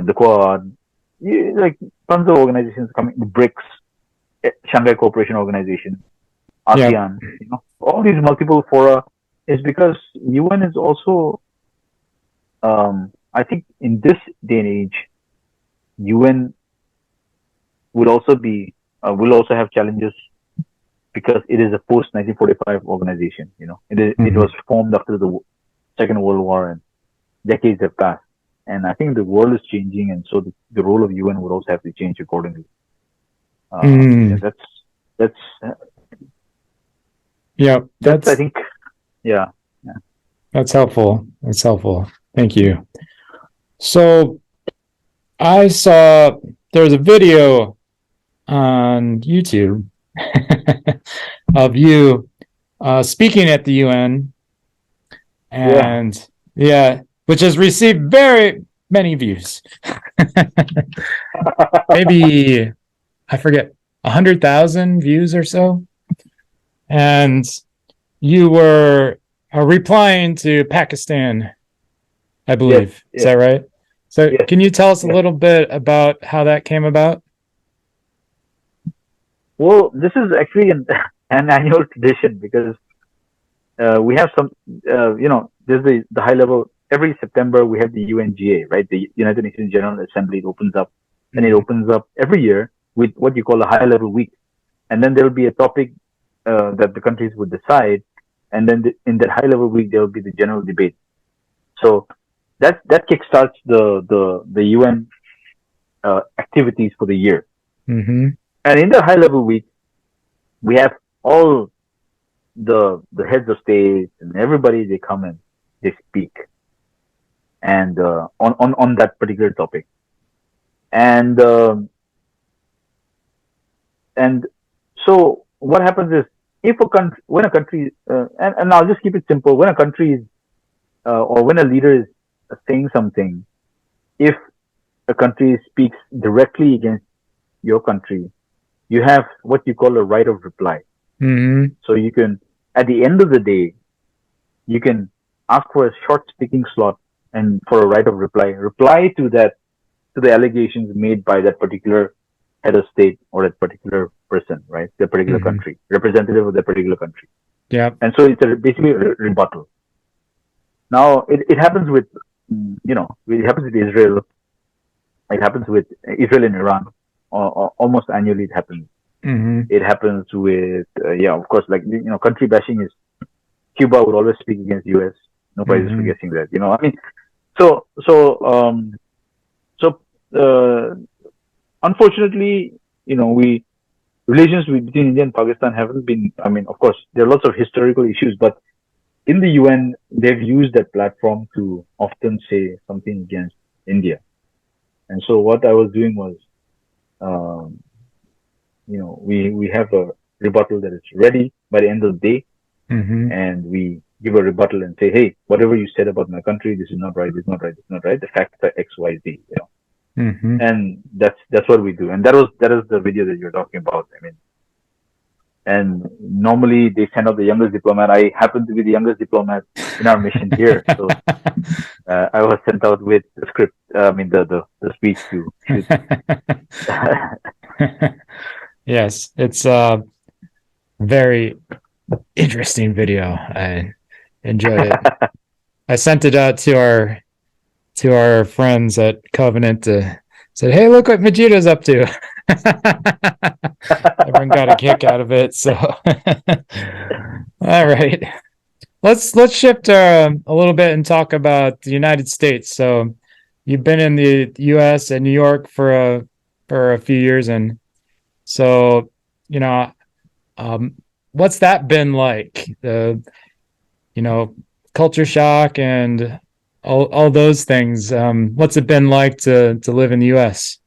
the Quad, like tons of organizations coming, the BRICS, Shanghai Cooperation Organization, ASEAN, all these multiple fora is because UN is also, I think in this day and age, UN will also have challenges because it is a post-1945 organization. It was formed after the Second World War, and decades have passed. And I think the world is changing, and so the role of UN would also have to change accordingly. That's I think, That's helpful. Thank you. So I saw there was a video on YouTube of you speaking at the UN, and which has received very many views. Maybe, I forget, 100,000 views or so. And you were replying to Pakistan, I believe. Is that right? So can you tell us a little bit about how that came about? Well, this is actually an annual tradition because we have some, there's the high level. Every September we have the UNGA, right? The United Nations General Assembly. It opens up, and it opens up every year with what you call a high level week, and then there will be a topic that the countries would decide, and then in that high level week there will be the general debate. So that kickstarts the UN activities for the year. And in the high level week, we have all the heads of state and everybody. They come and they speak, and on that particular topic, and so what happens is, when a country, and I'll just keep it simple, when a country is, or when a leader is saying something, if a country speaks directly against your country, you have what you call a right of reply. So you can, at the end of the day, you can ask for a short speaking slot and for a right of reply to the allegations made by that particular head of state or that particular person, right? The particular country, representative of the particular country. And so it's basically a rebuttal. Now it happens with, it happens with Israel. It happens with Israel and Iran. Almost annually it happens. It happens with, of course, like, country bashing is Cuba would always speak against US. No prizes for guessing that. I mean, unfortunately, relations between India and Pakistan haven't been. I mean, of course, there are lots of historical issues, but in the UN, they've used that platform to often say something against India. And so what I was doing was, we have a rebuttal that is ready by the end of the day, and we give a rebuttal and say, hey, whatever you said about my country, this is not right, this is not right, this is not right. The facts are X, Y, Z. And that's what we do. And that is the video that you're talking about. I mean, and normally they send out the youngest diplomat. I happen to be the youngest diplomat in our mission here, so I was sent out with the script. The speech to shoot. Yes, it's a very interesting video. I enjoyed it. I sent it out to our friends at Covenant to said, "Hey, look what Mijito's up to." Everyone got a kick out of it. So, all right, let's shift a little bit and talk about the United States. So, you've been in the U.S. and New York for a few years, and so what's that been like? The culture shock and all those things. What's it been like to live in the U.S.?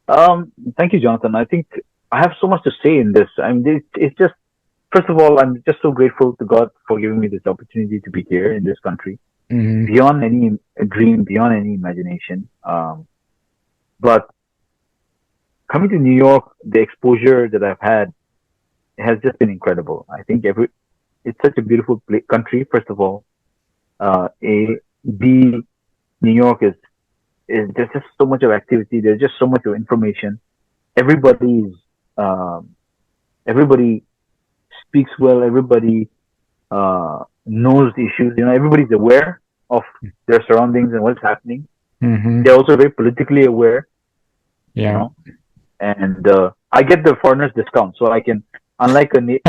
Thank you, Jonathan. I think I have so much to say in this. I mean, it's just, first of all, I'm just so grateful to God for giving me this opportunity to be here in this country, beyond any dream, beyond any imagination. But coming to New York, the exposure that I've had has just been incredible. I think it's such a beautiful country, first of all. New York is there's just so much of activity. There's just so much of information. Everybody speaks well. Everybody knows the issues. Everybody's aware of their surroundings and what's happening. They're also very politically aware. Yeah. And I get the foreigners discount, so I can, unlike an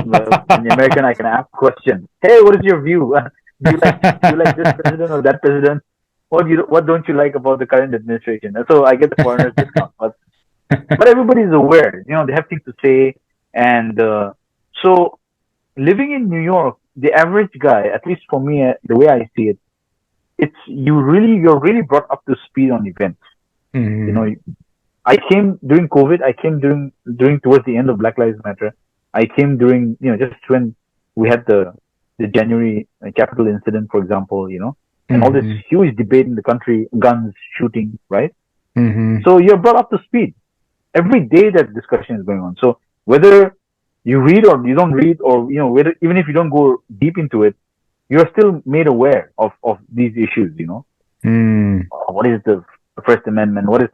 American, I can ask questions. Hey, what is your view? Do you like this president or that president? What don't you like about the current administration? And so I get the foreigners discount, but everybody's aware. They have things to say, and so living in New York, the average guy, at least for me, the way I see it, you're really brought up to speed on events. I came during COVID. I came during towards the end of Black Lives Matter. I came during just when we had the January Capitol incident, for example, and all this huge debate in the country, guns, shooting, right? So you're brought up to speed. Every day that discussion is going on. So whether you read or you don't read, or even if you don't go deep into it, you're still made aware of these issues. What is the First Amendment? What is,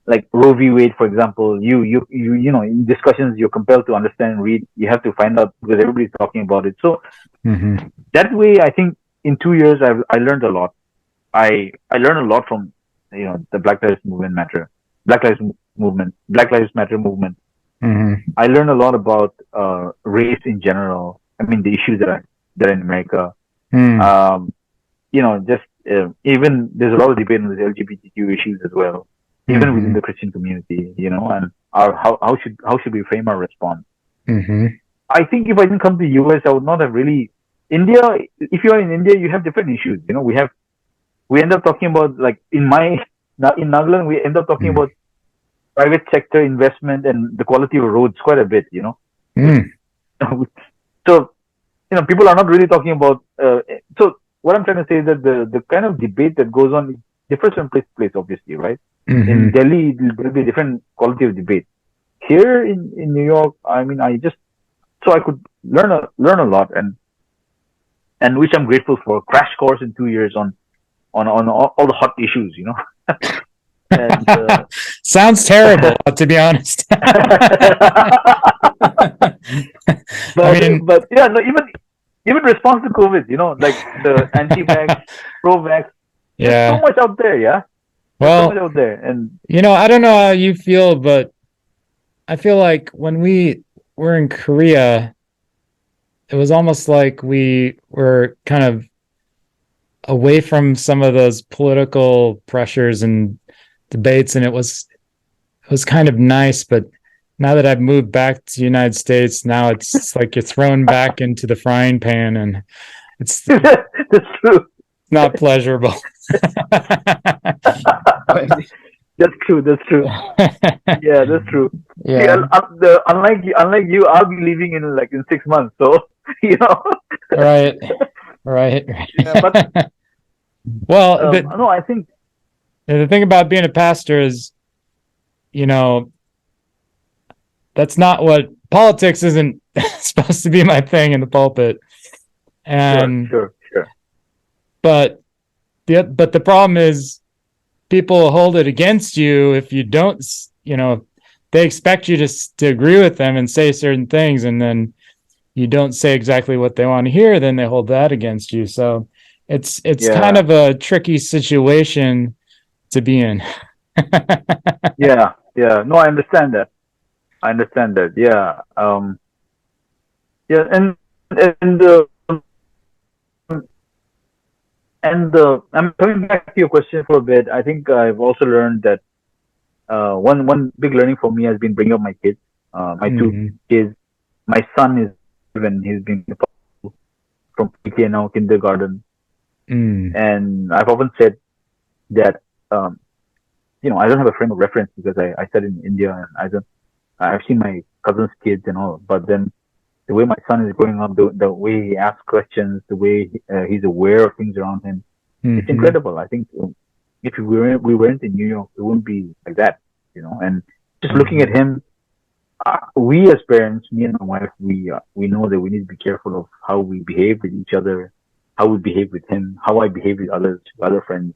like, Roe v. Wade, for example? You in discussions you're compelled to understand and read. You have to find out because everybody's talking about it. So that way, I think in 2 years I learned a lot. I learned a lot from the Black Lives Matter movement. I learned a lot about race in general. I mean, the issues that are in America. Even there's a lot of debate on the LGBTQ issues as well, even within the Christian community. And how should we frame our response? I think if I didn't come to the US, I would not have really. India, if you are in India, you have different issues. We end up talking about, like, in Nagaland, we end up talking about private sector investment and the quality of roads quite a bit. So, people are not really talking about. So what I'm trying to say is that the kind of debate that goes on differs from place to place, obviously, right? In Delhi, there'll be a different quality of debate. Here in New York, I mean, I could learn a lot, and which I'm grateful for. Crash course in 2 years on all the hot issues, And, sounds terrible, to be honest. But yeah, no, even response to COVID, like the anti-vax, pro-vax. Yeah, there's so much out there. Yeah, well, so much out there, and I don't know how you feel, but I feel like when we were in Korea, it was almost like we were kind of away from some of those political pressures and debates, and it was kind of nice. But now that I've moved back to the United States, now it's like you're thrown back into the frying pan, and it's That's true. not pleasurable. That's true. That's true. Yeah, that's true. See, Yeah. unlike you, I'll be leaving in 6 months. So you know. Right. Right. Yeah, but Well, no, I think the thing about being a pastor is, that's not what politics isn't supposed to be my thing in the pulpit. And sure. but the problem is people hold it against you if you don't, they expect you to agree with them and say certain things, and then you don't say exactly what they want to hear, then they hold that against you. So it's kind of a tricky situation to be in. Yeah. No, I understand that. Yeah. Yeah, and I'm coming back to your question for a bit. I think I've also learned that one big learning for me has been bringing up my kids. My two kids. My son is even he's been from PK now kindergarten, and I've often said that I don't have a frame of reference because I studied in India, and I've seen my cousin's kids and all, but then the way my son is growing up, the way he asks questions, the way he's aware of things around him, it's incredible. I think if we weren't in New York, it wouldn't be like that, And just looking at him, we as parents, me and my wife, we know that we need to be careful of how we behave with each other, how we behave with him, how I behave with other friends,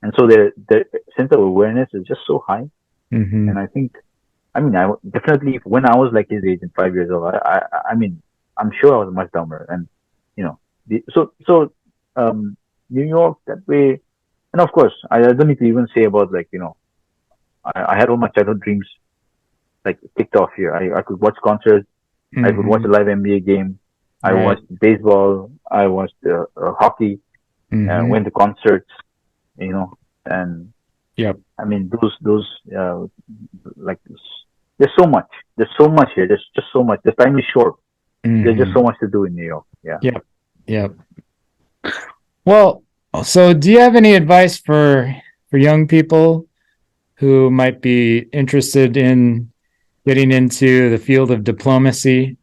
and so the sense of awareness is just so high, and I think. I definitely, when I was like his age and 5 years old, I'm sure I was much dumber. And, New York that way. And of course, I don't need to even say about I had all my childhood dreams like ticked off here. I could watch concerts. I could watch a live NBA game. I watched baseball. I watched hockey. Went to concerts, and yep. Those there's so much. There's so much here. There's just so much. The time is short. There's just so much to do in New York. Yeah. Yep. Well, so do you have any advice for young people who might be interested in getting into the field of diplomacy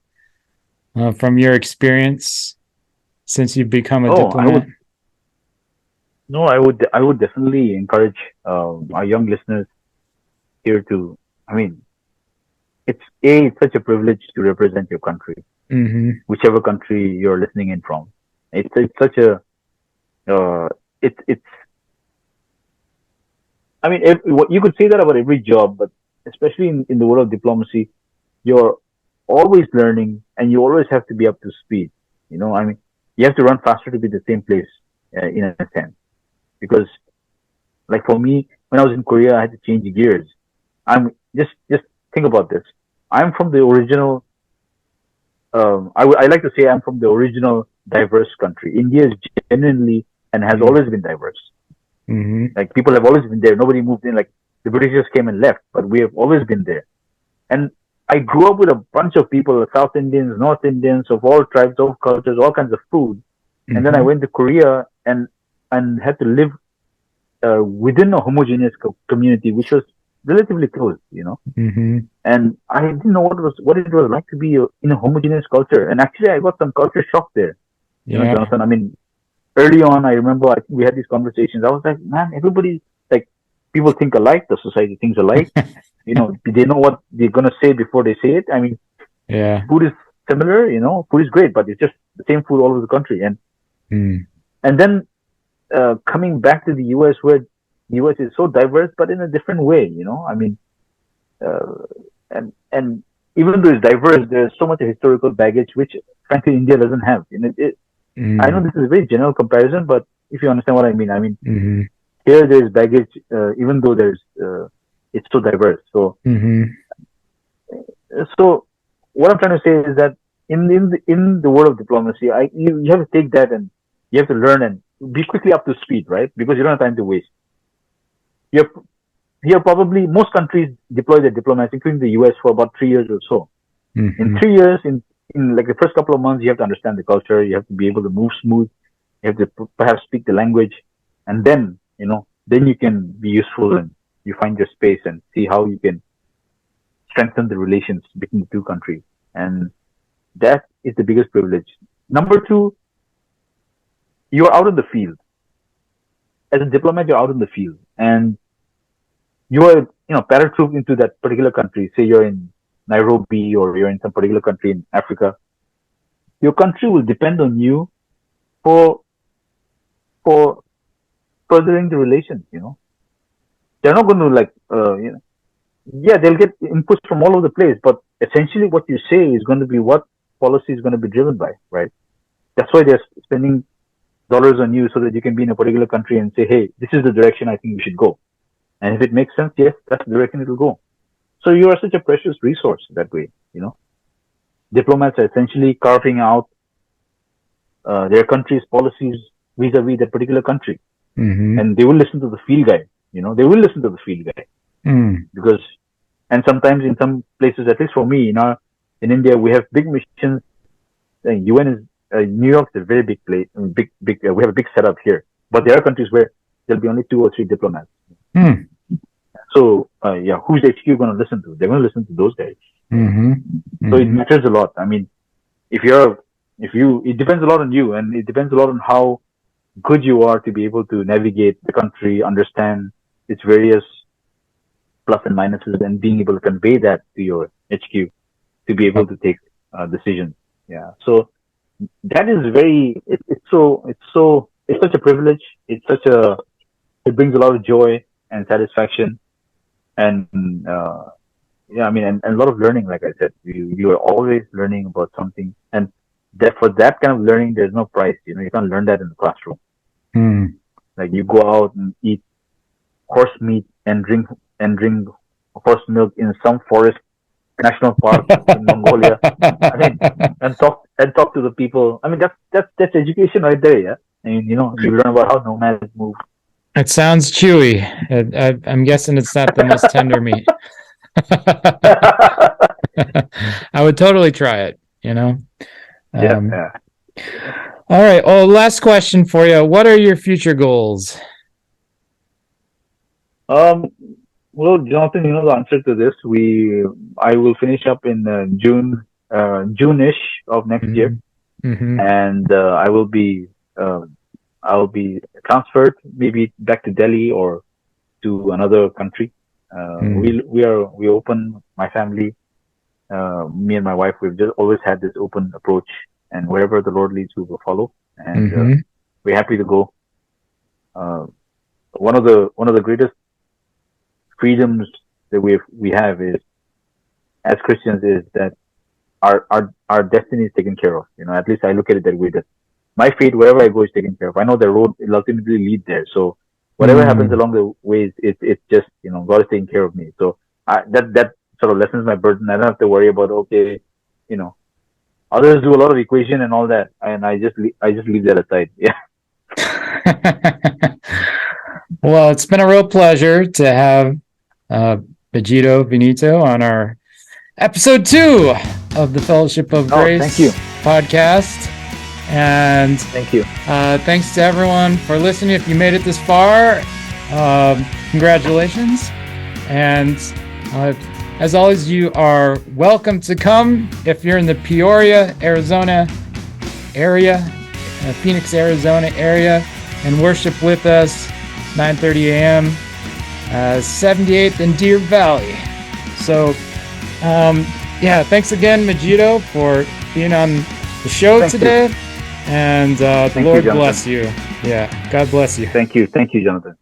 from your experience since you've become a diplomat? I would definitely encourage our young listeners here to. It's such a privilege to represent your country, whichever country you're listening in from. It's such a you could say that about every job, but especially in the world of diplomacy, you're always learning and you always have to be up to speed. You have to run faster to be the same place in a sense, because like for me, when I was in Korea, I had to change gears. Just think about this. I'm from the original. I like to say I'm from the original diverse country. India is genuinely and has always been diverse. Like people have always been there. Nobody moved in. Like the Britishers came and left, but we have always been there. And I grew up with a bunch of people: South Indians, North Indians, of all tribes, all cultures, all kinds of food. And then I went to Korea and had to live within a homogeneous community, which was relatively close, and I didn't know what it was like to be in a homogeneous culture. And actually, I got some culture shock there. Jonathan. Early on, I remember I think we had these conversations. I was like, man, everybody people think alike. The society thinks alike. They know what they're gonna say before they say it. Food is similar. Food is great, but it's just the same food all over the country. And then coming back to the U.S., where the U.S. is so diverse, but in a different way, and even though it's diverse, there's so much historical baggage, which frankly India doesn't have. I know this is a very general comparison, but if you understand what I mean, here there's baggage, even though it's so diverse. So, so what I'm trying to say is that in the world of diplomacy, you have to take that and you have to learn and be quickly up to speed, right? Because you don't have time to waste. You're Here, probably most countries deploy their diplomats, including the US, for about 3 years or so. Mm-hmm. In 3 years, in like the first couple of months, you have to understand the culture. You have to be able to move smooth. You have to perhaps speak the language, and then then you can be useful and you find your space and see how you can strengthen the relations between the two countries. And that is the biggest privilege. Number two, you're out in the field. As a diplomat, you're out in the field, and you are, paratrooped into that particular country. Say you're in Nairobi or you're in some particular country in Africa. Your country will depend on you for furthering the relations. They're not going to they'll get inputs from all over the place, but essentially what you say is going to be what policy is going to be driven by, right? That's why they're spending dollars on you so that you can be in a particular country and say, hey, this is the direction I think we should go. And if it makes sense, yes, that's the direction it will go. So you are such a precious resource that way, Diplomats are essentially carving out their country's policies vis-a-vis that particular country. Mm-hmm. And they will listen to the field guy, they will listen to the field guy. Because, and sometimes in some places, at least for me, in India, we have big missions. UN is, New York is a very big place, big, we have a big setup here. But there are countries where there'll be only 2 or 3 diplomats. So, who's the HQ going to listen to? They're going to listen to those guys. Mm-hmm. So it matters a lot. I mean, it depends a lot on you, and it depends a lot on how good you are to be able to navigate the country, understand its various plus and minuses, and being able to convey that to your HQ to be able to take decisions. Yeah. So that is it's such a privilege. It brings a lot of joy and satisfaction, and and a lot of learning. Like I said, you are always learning about something, and for that kind of learning, there's no price. You can't learn that in the classroom. Like you go out and eat horse meat and drink horse milk in some forest, national park in Mongolia. I mean, and talk to the people. I mean, that's education right there. Yeah, I mean, you learn about how nomads move. It sounds chewy. I'm guessing it's not the most tender meat. I would totally try it, Yeah. All right. Well, last question for you. What are your future goals? Well, Jonathan, the answer to this. I will finish up in June-ish of next year, and I'll be transferred maybe back to Delhi or to another country. We open, my family, me and my wife, we've just always had this open approach, and wherever the Lord leads, we will follow. And we're happy to go. One of the greatest freedoms that we have is, as Christians, is that our destiny is taken care of. At least I look at it that way. That my fate, wherever I go, is taken care of. I know the road will ultimately lead there. So whatever happens along the way, it's just God is taking care of me. So that sort of lessens my burden. I don't have to worry about others do a lot of equation and all that, and I just leave that aside. Yeah. Well, it's been a real pleasure to have Mijito Vinito on our episode 2 of the Fellowship of Grace thank you. podcast. And thank you. Thanks to everyone for listening. If you made it this far, congratulations. And as always, you are welcome to come if you're in the Peoria, Arizona area, Phoenix, Arizona area, and worship with us 9:30 a.m. 78th and Deer Valley. So, thanks again, Mijito, for being on the show today. And the Lord bless you. Yeah, God bless you. Thank you, Jonathan.